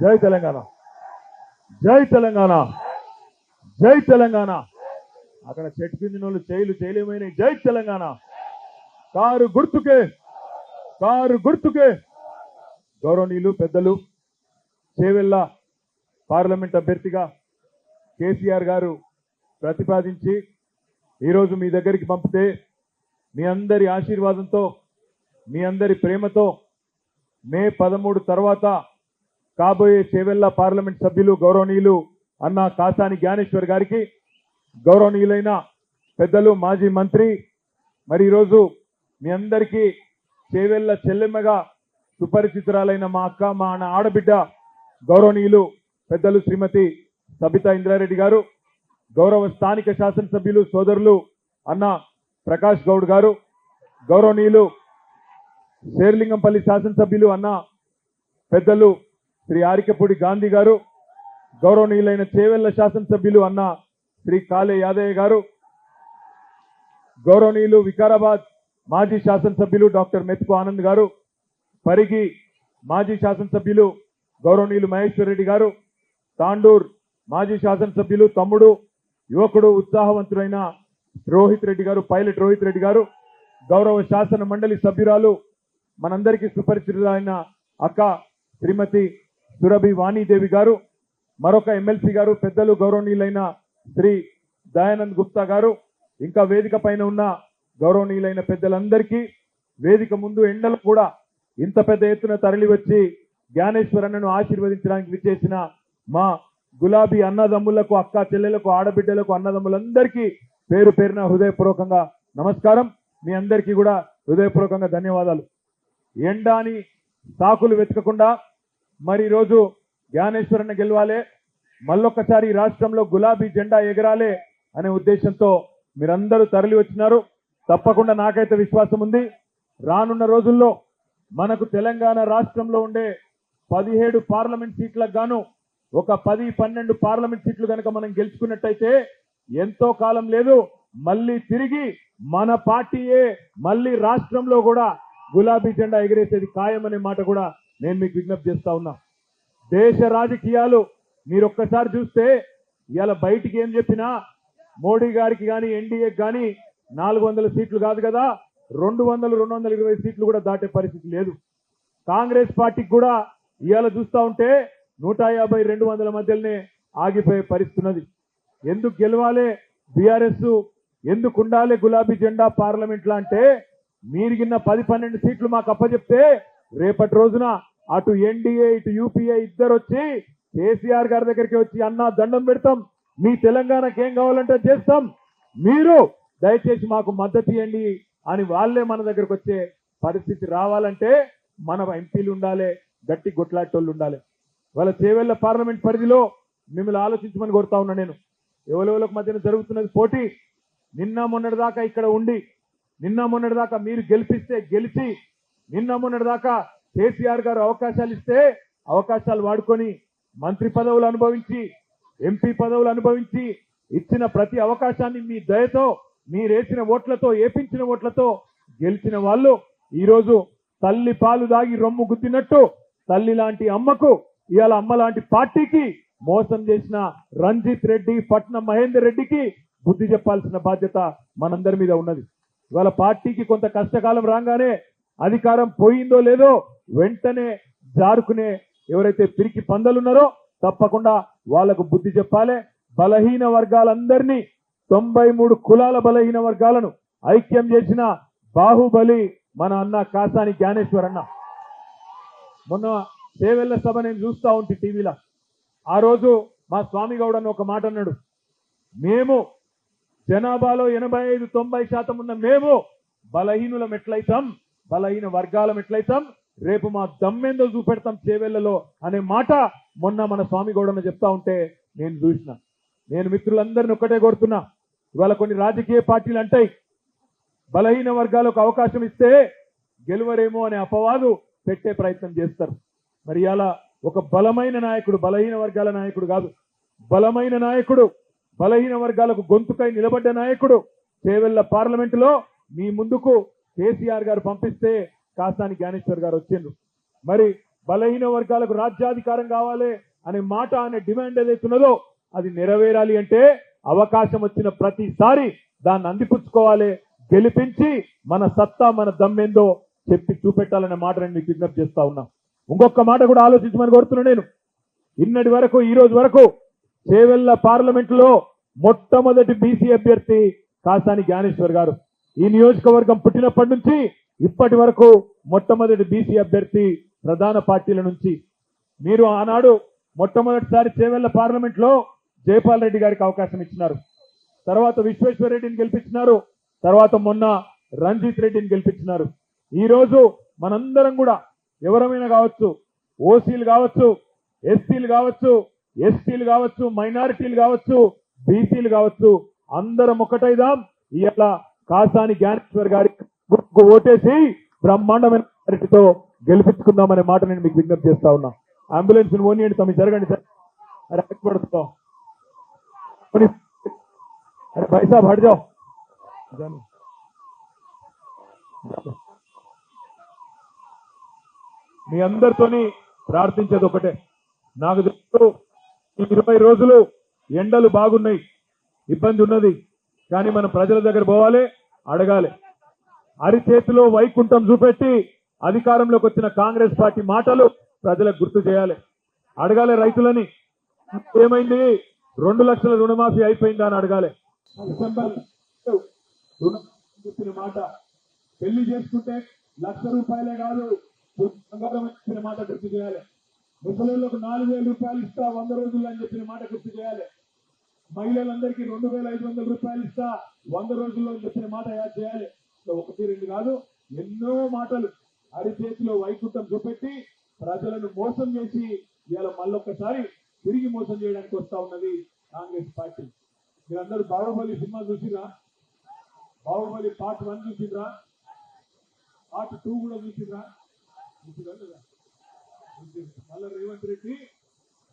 జై తెలంగాణ, జై తెలంగాణ, జై తెలంగాణ. అక్కడ చెట్టు కింద వాళ్ళు చేయలేమైన జై తెలంగాణ. కారు గుర్తుకే, కారు గుర్తుకే. గౌరవనీయులు పెద్దలు చేవెళ్ళ పార్లమెంట్ అభ్యర్థిగా కేసీఆర్ గారు ప్రతిపాదించి ఈరోజు మీ దగ్గరికి పంపితే మీ అందరి ఆశీర్వాదంతో, మీ అందరి ప్రేమతో మే 13 తర్వాత కాబోయే చేవెళ్ళ పార్లమెంట్ సభ్యులు గౌరవనీయులు అన్న కాసాని జ్ఞానేశ్వర్ గారికి, గౌరవనీయులైన పెద్దలు మాజీ మంత్రి, మరి ఈరోజు మీ అందరికీ చేవెళ్ళ చెల్లెమ్మగా సుపరిచితురాలైన మా అక్క, మా ఆడబిడ్డ గౌరవనీయులు పెద్దలు శ్రీమతి సబితా ఇంద్రారెడ్డి గారు, గౌరవ స్థానిక శాసనసభ్యులు సోదరులు అన్న ప్రకాష్ గౌడ్ గారు, గౌరవనీయులు శేర్లింగంపల్లి శాసనసభ్యులు అన్న పెద్దలు శ్రీ ఆరికపూడి గాంధీ గారు, గౌరవనీయులైన చేవెళ్ళ శాసనసభ్యులు అన్న శ్రీ కాళే యాదయ్య గారు, గౌరవనీయులు వికారాబాద్ మాజీ శాసనసభ్యులు డాక్టర్ మెతుకు ఆనంద్ గారు, పరిగి మాజీ శాసనసభ్యులు గౌరవనీయులు మహేశ్వర్ రెడ్డి గారు, తాండూర్ మాజీ శాసనసభ్యులు తమ్ముడు యువకుడు ఉత్సాహవంతుడైన రోహిత్ రెడ్డి గారు, పైలట్ రోహిత్ రెడ్డి గారు, గౌరవ శాసన మండలి సభ్యురాలు మనందరికీ సుపరిచితులైన అక్క శ్రీమతి సురభి వాణీదేవి గారు, మరొక ఎమ్మెల్సీ గారు పెద్దలు గౌరవనీయులైన శ్రీ దయానంద్ గుప్తా గారు, ఇంకా వేదిక పైన ఉన్న గౌరవనీయులైన పెద్దలందరికీ, వేదిక ముందు ఎండలు కూడా ఇంత పెద్ద ఎత్తున తరలి వచ్చి జ్ఞానేశ్వరన్నను ఆశీర్వదించడానికి విచ్చేసిన మా గులాబీ అన్నదమ్ములకు, అక్క చెల్లెలకు, ఆడబిడ్డలకు, అన్నదమ్ములందరికీ పేరు పేరున హృదయపూర్వకంగా నమస్కారం. మీ అందరికీ కూడా హృదయపూర్వకంగా ధన్యవాదాలు. ఎండాని సాకులు వెతకకుండా మరి ఈరోజు జ్ఞానేశ్వరన్న గెలవాలే, మళ్ళొక్కసారి ఈ రాష్ట్రంలో గులాబీ జెండా ఎగరాలే అనే ఉద్దేశంతో మీరందరూ తరలి వచ్చినారు. తప్పకుండా నాకైతే విశ్వాసం ఉంది, రానున్న రోజుల్లో మనకు తెలంగాణ రాష్ట్రంలో ఉండే 17 పార్లమెంట్ సీట్లకు గాను ఒక 10-12 పార్లమెంట్ సీట్లు కనుక మనం గెలుచుకున్నట్టయితే ఎంతో కాలం లేదు, మళ్ళీ తిరిగి మన పార్టీయే మళ్ళీ రాష్ట్రంలో కూడా గులాబీ జెండా ఎగిరేసేది ఖాయమనే మాట కూడా నేను మీకు విజ్ఞప్తి చేస్తా ఉన్నా. దేశ రాజకీయాలు మీరు ఒక్కసారి చూస్తే ఇవాళ బయటికి ఏం చెప్పినా మోడీ గారికి కానీ ఎన్డీఏకి కానీ 400 సీట్లు కాదు కదా, 200-220 సీట్లు కూడా దాటే పరిస్థితి లేదు. కాంగ్రెస్ పార్టీకి కూడా ఇవాళ చూస్తా ఉంటే 150-200 మధ్యలోనే ఆగిపోయే పరిస్థితి ఉన్నది. ఎందుకు గెలవాలి బీఆర్ఎస్, ఎందుకు ఉండాలి గులాబీ జెండా పార్లమెంట్లో అంటే, మీరు గిన్న 10-12 సీట్లు మాకు అప్పచెప్తే రేపటి రోజున అటు ఎన్డీఏ ఇటు యూపీఏ ఇద్దరు వచ్చి కేసీఆర్ గారి దగ్గరికి వచ్చి అన్నా దండం పెడతాం, మీ తెలంగాణకి ఏం కావాలంటే చేస్తాం, మీరు దయచేసి మాకు మద్దతు ఇవ్వండి అని వాళ్ళే మన దగ్గరకు వచ్చే పరిస్థితి రావాలంటే మన ఎంపీలు ఉండాలి, గట్టి గొట్లాటోళ్ళు ఉండాలి. వాళ్ళ చేవెళ్ళ పార్లమెంట్ పరిధిలో మిమ్మల్ని ఆలోచించమని కోరుతా ఉన్నా. నేను ఎవరెవరికి మధ్యన జరుగుతున్నది పోటీ. నిన్న మొన్నటిదాకా ఇక్కడ ఉండి, నిన్న మొన్నటిదాకా మీరు గెలిపిస్తే గెలిచి, నిన్న మొన్నటిదాకా కేసీఆర్ గారు అవకాశాలు ఇస్తే అవకాశాలు వాడుకొని మంత్రి పదవులు అనుభవించి, ఎంపీ పదవులు అనుభవించి, ఇచ్చిన ప్రతి అవకాశాన్ని మీ దయతో, మీరేసిన ఓట్లతో, ఏపించిన ఓట్లతో గెలిచిన వాళ్ళు ఈరోజు తల్లి పాలు దాగి రొమ్ము గుద్దినట్టు తల్లి లాంటి అమ్మకు, ఇవాళ అమ్మ లాంటి పార్టీకి మోసం చేసిన రంజిత్ రెడ్డి, పట్నం మహేందర్ రెడ్డికి బుద్ధి చెప్పాల్సిన బాధ్యత మనందరి మీద ఉన్నది. ఇవాళ పార్టీకి కొంత కష్టకాలం రాగానే అధికారం పోయిందో లేదో వెంటనే జారుకునే ఎవరైతే పిరికి పందలున్నారో తప్పకుండా వాళ్లకు బుద్ధి చెప్పాలి. బలహీన వర్గాలందరినీ 93 కులాల బలహీన వర్గాలను ఐక్యం చేసిన బాహుబలి మన అన్న కాసాని జ్ఞానేశ్వర్ అన్న. మొన్న చేవెళ్ళ సభ నేను చూస్తా ఉంటే టీవీలో, ఆ రోజు మా స్వామి గౌడ్ అన్న ఒక మాట అన్నాడు, మేము జనాభాలో 85-90% ఉన్న మేము బలహీనులం ఎట్లయితాం, బలహీన వర్గాలం ఎట్లయితాం, రేపు మా దమ్మెందో చూపెడతాం చేవెళ్లలో అనే మాట మొన్న మన స్వామి గౌడ్ అన్న చెప్తా ఉంటే నేను చూసిన. నేను మిత్రులందరినీ ఒక్కటే కోరుతున్నా, ఇవాళ కొన్ని రాజకీయ పార్టీలు అంటాయి బలహీన వర్గాలకు అవకాశం ఇస్తే గెలువరేమో అనే అపవాదు పెట్టే ప్రయత్నం చేస్తారు. మరి ఇలా ఒక బలమైన నాయకుడు, బలహీన వర్గాల నాయకుడు కాదు, బలమైన నాయకుడు, బలహీన వర్గాలకు గొంతుకై నిలబడ్డ నాయకుడు చేవెళ్ళ పార్లమెంటులో మీ ముందుకు కేసీఆర్ గారు పంపిస్తే కాసాని జ్ఞానేశ్వర్ గారు వచ్చిండ్రు. మరి బలహీన వర్గాలకు రాజ్యాధికారం కావాలి అనే మాట అనే డిమాండ్ ఏదైతున్నదో అది నెరవేరాలి అంటే అవకాశం వచ్చిన ప్రతిసారి దాన్ని అందిపుచ్చుకోవాలి, గెలిపించి మన సత్తా మన దమ్మేందో చెప్పి చూపెట్టాలనే మాట నేను మీకు విజ్ఞప్తి చేస్తా ఉన్నా. ఇంకొక మాట కూడా ఆలోచించమని కోరుతున్నా నేను. ఇన్నటి వరకు ఈ రోజు వరకు చేవెళ్ల పార్లమెంట్ లో మొట్టమొదటి బీసీ అభ్యర్థి కాసాని జ్ఞానేశ్వర్ గారు. ఈ నియోజకవర్గం పుట్టినప్పటి నుంచి ఇప్పటి వరకు మొట్టమొదటి బీసీ అభ్యర్థి ప్రధాన పార్టీల నుంచి. మీరు ఆనాడు మొట్టమొదటిసారి చేవెళ్ల పార్లమెంట్ లో జైపాల్ రెడ్డి గారికి అవకాశం ఇచ్చినారు, తర్వాత విశ్వేశ్వర రెడ్డిని గెలిపించినారు, తర్వాత మొన్న రంజిత్ రెడ్డిని గెలిపించినారు. ఈ రోజు మనందరం కూడా ఎవరమైనా కావచ్చు, ఓసీలు కావచ్చు, ఎస్సీలు కావచ్చు, ఎస్టీలు కావచ్చు, మైనారిటీలు కావచ్చు, బీసీలు కావచ్చు, అందరం ఒకటైదాం. ఇవాళ కాసాని జ్ఞానేశ్వర్ గారి ఓటేసి బ్రహ్మాండమైన మెజారిటీతో గెలిపించుకుందామనే మాట నేను మీకు విజ్ఞప్తి చేస్తా ఉన్నా. అంబులెన్స్ ఓనియండి తమ్మి, జరగండి సార్. అరే పడుతాం, అరే భాయ్ సాబ్ హట్ జాओ. మీ అందరితోని ప్రార్థించేది ఒకటే. నాకు తెలుసు ఈ 20 రోజులు ఎండలు బాగున్నాయి, ఇబ్బంది ఉన్నది, కానీ మనం ప్రజల దగ్గర పోవాలి, అడగాలి. అరిచేతిలో వైకుంఠం చూపెట్టి అధికారంలోకి వచ్చిన కాంగ్రెస్ పార్టీ మాటలు ప్రజలకు గుర్తు చేయాలి, అడగాలి. రైతులని ఏమైంది, 2 లక్షల రుణమాఫీ అయిపోయిందా అని అడగాలి. డిసెంబర్ రుణమాఫీ మాట, పెళ్లి చేసుకుంటే ₹1,00,000 కాదు బంగారం చెప్పిన మాట గుర్తు చేయాలి. ముసలిళ్లకు 4,000 రూపాయలు ఇస్తా 100 రోజుల్లో అని చెప్పిన మాట గుర్తు చేయాలి. మహిళలందరికీ 2,500 రూపాయలు ఇస్తా 100 రోజుల్లో అని చెప్పిన మాట యాద్ చేయాలి. ఒకటి రెండు కాదు, ఎన్నో మాటలు అరిచేతిలో వైకుంఠం చూపెట్టి ప్రజలను మోసం చేసి ఇవాళ మళ్ళొక్కసారి తిరిగి మోసం చేయడానికి వస్తా ఉన్నది కాంగ్రెస్ పార్టీ. మీరందరూ బాహుబలి సినిమా చూసిరా? బాహుబలి పార్ట్ 1 చూసిరా? పార్ట్ 2 కూడా చూసిరా? మళ్ళా రేవంత్ రెడ్డి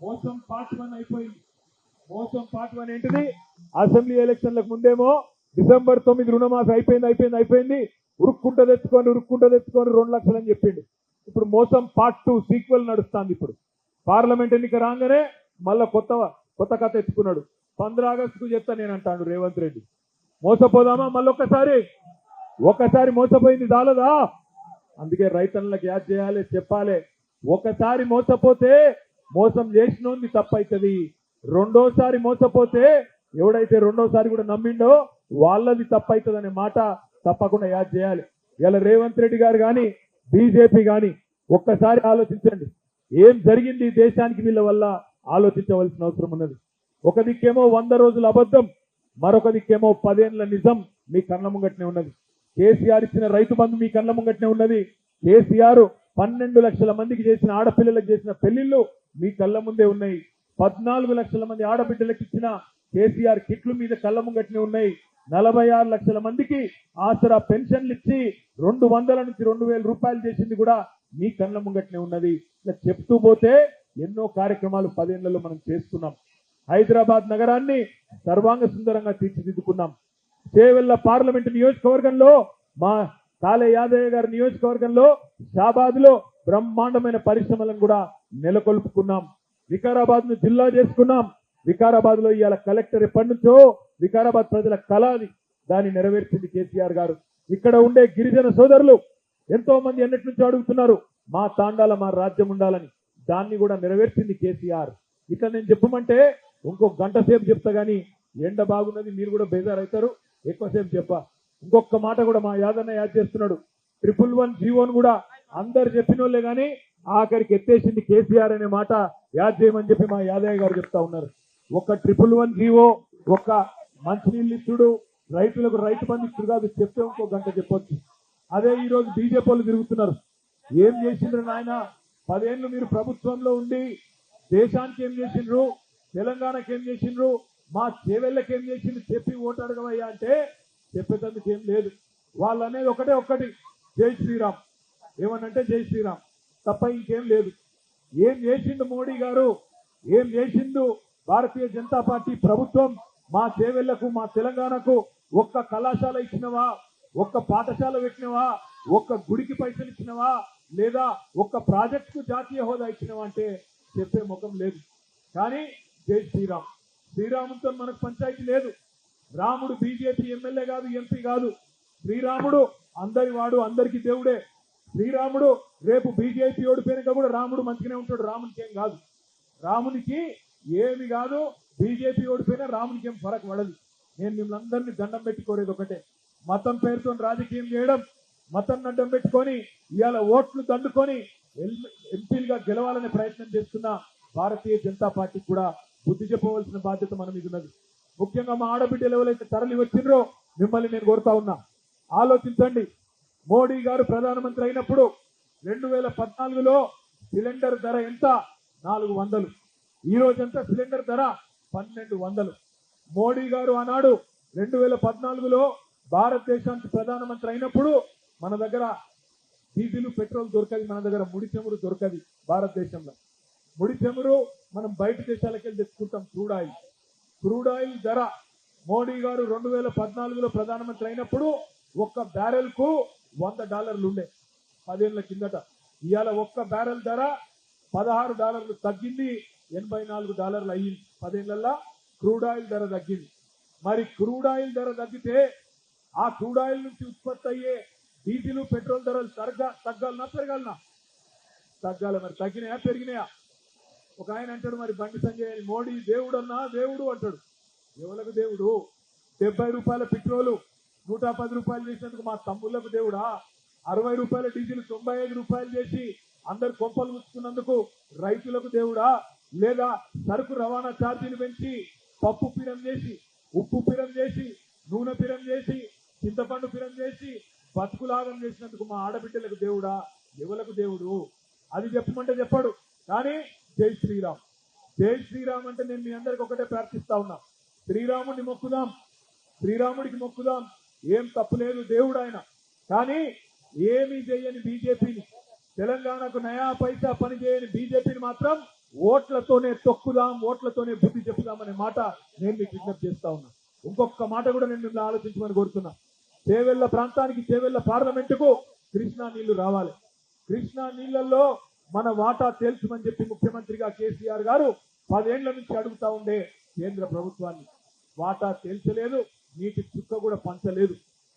మోసం పార్ట్ 1 అయిపోయింది. మోసం పార్ట్ 1 ఏంటిది? అసెంబ్లీ ఎలక్షన్లకు ముందేమో డిసెంబర్ 9 రుణమాఫీ అయిపోయింది, ఉరుక్కుంట తెచ్చుకొని 2 లక్షలు అని చెప్పిండు. ఇప్పుడు మోసం పార్ట్ 2 సీక్వెల్ నడుస్తుంది. ఇప్పుడు పార్లమెంట్ ఎన్నిక రాగానే మళ్ళా కొత్త కథ ఎత్తుకున్నాడు. 15 ఆగస్టుకు చెప్తా నేను అంటాడు రేవంత్ రెడ్డి. మోసపోదామా మళ్ళొక్కసారి? ఒకసారి మోసపోయింది చాలదా? అందుకే రైతన్నలకు యాద్ చేయాలి, చెప్పాలి. ఒకసారి మోసపోతే మోసం చేసినోంది తప్పైతుంది. రెండోసారి మోసపోతే ఎవడైతే రెండోసారి కూడా నమ్మిండో వాళ్ళది తప్పైతుంది అనే మాట తప్పకుండా యాద్ చేయాలి. ఇలా రేవంత్ రెడ్డి గారు కానీ బీజేపీ కానీ ఒక్కసారి ఆలోచించండి, ఏం జరిగింది దేశానికి వీళ్ళ వల్ల ఆలోచించవలసిన అవసరం ఉన్నది. ఒక దిక్కేమో 100 రోజుల అబద్ధం, మరొక దిక్కేమో 10 ఏళ్ల నిజం మీ కళ్ళ ముంగట్నే ఉన్నది. కేసీఆర్ ఇచ్చిన రైతు బంధు మీ కళ్ళ ముంగట్నే ఉన్నది. కేసీఆర్ 12 లక్షల మందికి చేసిన ఆడపిల్లలకు చేసిన పెళ్లిళ్లు మీ కళ్ళ ముందే ఉన్నాయి. 14 లక్షల మంది ఆడబిడ్డలకు ఇచ్చిన కేసీఆర్ కిట్లు మీద కళ్ళ ముంగట్నే ఉన్నాయి. 46 లక్షల మందికి ఆసరా పెన్షన్లు ఇచ్చి 200 నుంచి 2,000 రూపాయలు చేసింది కూడా మీ కళ్ళ ముంగట్నే ఉన్నది. ఇలా చెప్తూ పోతే ఎన్నో కార్యక్రమాలు 10 ఏళ్లలో మనం చేస్తున్నాం. హైదరాబాద్ నగరాన్ని సర్వాంగ సుందరంగా తీర్చిదిద్దుకున్నాం. చేవెళ్ల పార్లమెంటు నియోజకవర్గంలో మా కాళే యాదయ్య గారి నియోజకవర్గంలో షాబాద్ లో బ్రహ్మాండమైన పరిశ్రమలను కూడా నెలకొల్పుకున్నాం. వికారాబాద్ ను జిల్లా చేసుకున్నాం. వికారాబాద్ లో ఇవాళ కలెక్టర్ ఎప్పటి నుంచో వికారాబాద్ ప్రజల కళ అది, దాన్ని నెరవేర్చింది కేసీఆర్ గారు. ఇక్కడ ఉండే గిరిజన సోదరులు ఎంతో మంది ఎన్నటి నుంచో అడుగుతున్నారు మా తాండాల మా రాజ్యం ఉండాలని, దాన్ని కూడా నెరవేర్చింది కేసీఆర్. ఇట్లా నేను చెప్పమంటే ఇంకో గంట సేపు చెప్తా గానీ ఎండ బాగున్నది, మీరు కూడా బేజారవుతారు, ఎక్కువసేపు చెప్పా. ఇంకొక మాట కూడా మా యాదన్న యాద్ చేస్తున్నాడు. 111 జీవోను కూడా అందరు చెప్పినోళ్లే గానీ ఆఖరికి ఎత్తేసింది కేసీఆర్ అనే మాట యాద్ చేయమని చెప్పి మా యాదయ్య గారు చెప్తా ఉన్నారు. ఒక 111 జీవో, ఒక్క మంచినీళ్ళు ఇచ్చుడు, రైతులకు రైతు బంధు ఇచ్చుడు కాదు, చెప్తే ఇంకో గంట చెప్పొచ్చు. అదే ఈ రోజు బీజేపీ వాళ్ళు తిరుగుతున్నారు. ఏం చేసిండ్రు నాయన? 10 ఏళ్ళు మీరు ప్రభుత్వంలో ఉండి దేశానికి ఏం చేసిండ్రు, తెలంగాణకి ఏం చేసిండ్రు, మా చేవెళ్ళకి ఏం చేసిండ్రు చెప్పి ఓటు అడగవయ్యా అంటే చెప్పేందుకు ఏం లేదు. వాళ్ళు అనేది ఒకటి జై శ్రీరామ్, ఏమనంటే జై శ్రీరామ్ తప్ప ఇంకేం లేదు. ఏం చేసిండు మోడీ గారు, ఏం చేసిండు భారతీయ జనతా పార్టీ ప్రభుత్వం? మా చేవెళ్లకు మా తెలంగాణకు ఒక్క కళాశాల ఇచ్చినవా, ఒక్క పాఠశాల పెట్టినవా, ఒక్క గుడికి పైసలు ఇచ్చినవా, లేదా ఒక్క ప్రాజెక్టుకు జాతీయ హోదా ఇచ్చినవా అంటే చెప్పే ముఖం లేదు. కానీ జై శ్రీరామ్, శ్రీరాముతో మనకు పంచాయతీ లేదు. రాముడు బీజేపీ ఎమ్మెల్యే కాదు, ఎంపీ కాదు. శ్రీరాముడు అందరి వాడు, అందరికీ దేవుడే. శ్రీరాముడు రేపు బీజేపీ ఓడిపోయినాక కూడా రాముడు మంచిగానే ఉంటాడు. రామునికి ఏం కాదు, రామునికి ఏమి కాదు. బీజేపీ ఓడిపోయినా రామునికి ఏం ఫరక్ పడదు. నేను మిమ్మల్ని అందరినీ దండం పెట్టుకోలేదు ఒకటే, మతం పేరుతో రాజకీయం చేయడం, మతం అడ్డం పెట్టుకొని ఇవాళ ఓట్లు దండుకొని ఎంపీలుగా గెలవాలనే ప్రయత్నం చేస్తున్న భారతీయ జనతా పార్టీకి కూడా బుద్ధి చెప్పవలసిన బాధ్యత మన మీద ఉన్నది. ముఖ్యంగా మా ఆడబిడ్డలు ఎవరైతే తరలి వచ్చిండ్రో మిమ్మల్ని నేను కోరుతా ఉన్నా, ఆలోచించండి. మోడీ గారు ప్రధానమంత్రి అయినప్పుడు 2014లో సిలిండర్ ధర ఎంత? 400. ఈ రోజంతా సిలిండర్ ధర 1200. మోడీ గారు ఆనాడు 2014లో భారతదేశానికి ప్రధానమంత్రి అయినప్పుడు మన దగ్గర డీజిల్ పెట్రోల్ దొరకది, మన దగ్గర ముడి చమురు దొరకది. భారతదేశంలో ముడి చమురు మనం బయట దేశాలకు వెళ్ళి తెచ్చుకుంటాం. క్రూడ్ ఆయిల్ ధర మోడీ గారు 2014లో ప్రధానమంత్రి అయినప్పుడు ఒక్క బ్యారెల్ కు $100 ఉండే 10 ఏళ్ల కిందట. ఇవాళ ఒక్క బ్యారెల్ ధర $16 తగ్గింది, $84 అయ్యింది. 10 ఏళ్లలో క్రూడ్ ఆయిల్ ధర తగ్గింది. మరి క్రూడ్ ఆయిల్ ధర తగ్గితే ఆ క్రూడ్ ఆయిల్ నుంచి ఉత్పత్తి అయ్యే డీజిల్ పెట్రోల్ ధరలు తగ్గాలనా పెరగాలనా? తగ్గాలి. మరి తగ్గినాయా పెరిగినాయా? ఒక ఆయన అంటాడు మరి బండి సంజయ్ అని, మోడీ దేవుడు అన్నా దేవుడు అంటాడు. ఎవరికి దేవుడు? 70 రూపాయల పెట్రోలు 110 రూపాయలు చేసినందుకు మా తమ్ముళ్లకు దేవుడా? 60 రూపాయల డీజిల్ 95 రూపాయలు చేసి అందరు కొంపలు ముచ్చుకున్నందుకు రైతులకు దేవుడా? లేదా సరుకు రవాణా ఛార్జీలు పెంచి పప్పు పిరం చేసి, ఉప్పు పిరం చేసి, నూనె పిరం చేసి, చింతపండు పిరం చేసి బతుకులాగం చేసినందుకు మా ఆడబిడ్డలకు దేవుడా? ఎవలకు దేవుడు? అది చెప్పమంటే చెప్పాడు. కానీ జై శ్రీరామ్, జై శ్రీరామ్ అంటే నేను మీ అందరికి ఒకటే ప్రార్థిస్తా ఉన్నా, శ్రీరాముడిని మొక్కుదాం, శ్రీరాముడికి మొక్కుదాం. ఏం తప్పు లేదు, దేవుడు ఆయన. కానీ ఏమీ చేయని బీజేపీని, తెలంగాణకు నయా పైసా పని చేయని బీజేపీని మాత్రం ఓట్లతోనే తొక్కుదాం, ఓట్లతోనే బుద్ధి చెప్పుదాం అనే మాట నేను మీకు విజ్ఞప్తి చేస్తా ఉన్నా. ఇంకొక మాట కూడా నేను మిమ్మల్ని ఆలోచించమని కోరుతున్నా. చేవెళ్ల ప్రాంతానికి, చేవెళ్ల పార్లమెంటుకు కృష్ణా నీళ్లు రావాలి. కృష్ణా నీళ్లలో మన వాటా తేల్చమని చెప్పి ముఖ్యమంత్రిగా కేసీఆర్ గారు 10 ఏళ్ల నుంచి అడుగుతా ఉండే కేంద్ర ప్రభుత్వాన్ని. వాటా తేల్చలేదు, నీటి చుక్క కూడా పంచలేదు.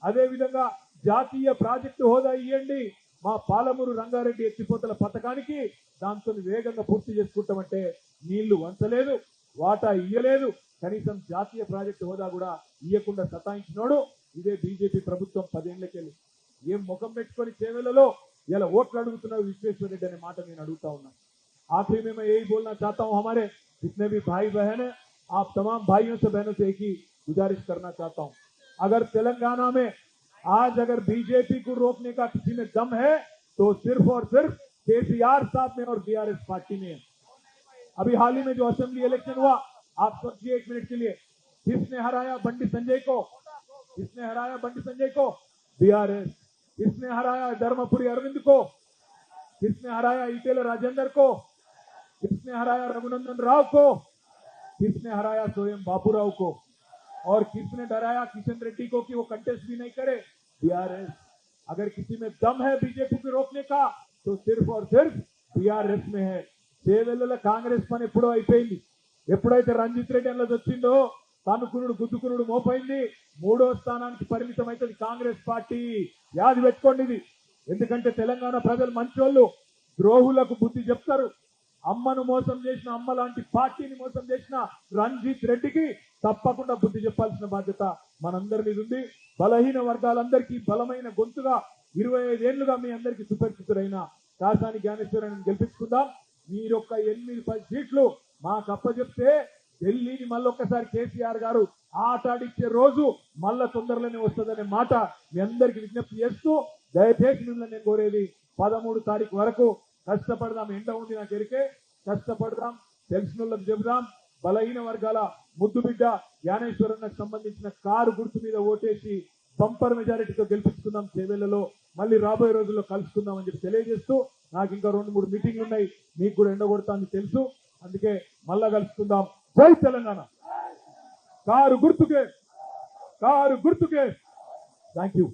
అదే విధంగా జాతీయ ప్రాజెక్టు హోదా ఇవ్వండి, మా పాలమూరు రంగారెడ్డి ఎత్తిపోతల పథకానికి దాంతో వేగంగా పూర్తి చేసుకుంటామంటే నీళ్లు వంచలేదు, వాటా ఇయ్యలేదు. కనీసం జాతీయ ప్రాజెక్టు హోదా కూడా ఇయ్యకుండా సతాయించినోడు ఇదే బీజేపీ ప్రభుత్వం 10 ఏళ్లకెళ్ళి. ఏం ముఖం పెట్టుకొని చేవెళ్లలో ఇలా ఓట్లు అడుగుతున్నారు విశ్వేశ్వర రెడ్డి అనే మాట నేను అడుగుతా ఉన్నాను. आखिरी में मैं यही बोलना चाहता हूं, हमारे जितने भी भाई बहन हैं, आप तमाम भाइयों से बहनों से एक ही गुजारिश करना चाहता हूं, अगर तेलंगाना में आज अगर बीजेपी को रोकने का किसी में दम है तो सिर्फ और सिर्फ केसीआर साहब में और बीआरएस पार्टी में है। अभी हाल ही में जो असेंबली इलेक्शन हुआ, आप सोचिए 1 मिनट के लिए, किसने हराया बंडी संजय को? किसने हराया बंडी संजय को? बीआरएस। किसने हराया धर्मपुरी अरविंद को? किसने हराया ईटेल राजेंद्र को? किसने हराया रघुनंदन राव को? किसने हराया स्वयं बापूराव को? और किसने डराया किशन रेड्डी को कि वो कंटेस्ट भी नहीं करे? बीआरएस। अगर किसी में दम है बीजेपी को रोकने का तो सिर्फ और सिर्फ बीआरएस में है। చేవెళ్ల కాంగ్రెస్ పని ఎప్పుడో అయిపోయింది. ఎప్పుడైతే రంజిత్ రెడ్డి అన్నది వచ్చిందో తనుకునుడు గుద్దుకునుడు మోపైంది. 3వ స్థానానికి పరిమితం అవుతుంది కాంగ్రెస్ పార్టీ. యాది పెట్టుకోండి ఇది. ఎందుకంటే తెలంగాణ ప్రజలు మంచోళ్ళు, ద్రోహులకు బుద్ధి చెప్తారు. అమ్మను మోసం చేసిన, అమ్మ లాంటి పార్టీని మోసం చేసిన రంజిత్ రెడ్డికి తప్పకుండా బుద్ధి చెప్పాల్సిన బాధ్యత మనందరి మీద ఉంది. బలహీన వర్గాలందరికీ బలమైన గొంతుగా 25 ఏళ్లుగా మీ అందరికీ సుపరిచితుడైన కాసాని జ్ఞానేశ్వరరావుని గెలిపించుకుందాం. మీరొక్క 8-10 సీట్లు మాకు అప్పచెప్తే ఢిల్లీని మళ్ళొక్కసారి కేసీఆర్ గారు ఆటాడిచ్చే రోజు మళ్ళా తొందరలోనే వస్తుందనే మాట మీ అందరికీ విజ్ఞప్తి చేస్తూ, దయచేసి మిమ్మల్ని నేను కోరేది 13 తారీఖు వరకు కష్టపడదాం. ఎండ ఉంది నాకు ఎరికే, కష్టపడదాం, తెలిసిన వాళ్ళకి చెబుదాం. బలహీన వర్గాల ముద్దు బిడ్డ జ్ఞానేశ్వరన్నకు సంబంధించిన కారు గుర్తు మీద ఓటేసి బంపర్ మెజారిటీతో గెలిపించుకుందాం. చేవెళ్లలో మళ్ళీ రాబోయే రోజుల్లో కలుసుకుందాం అని చెప్పి తెలియజేస్తూ, నాకు ఇంకా 2-3 మీటింగ్లు ఉన్నాయి, మీకు కూడా ఎండ కొడతానని తెలుసు. అందుకే మళ్ళా కలుసుకుందాం. జై తెలంగాణ. కారు గుర్తుకే, కారు గుర్తుకే. Thank you.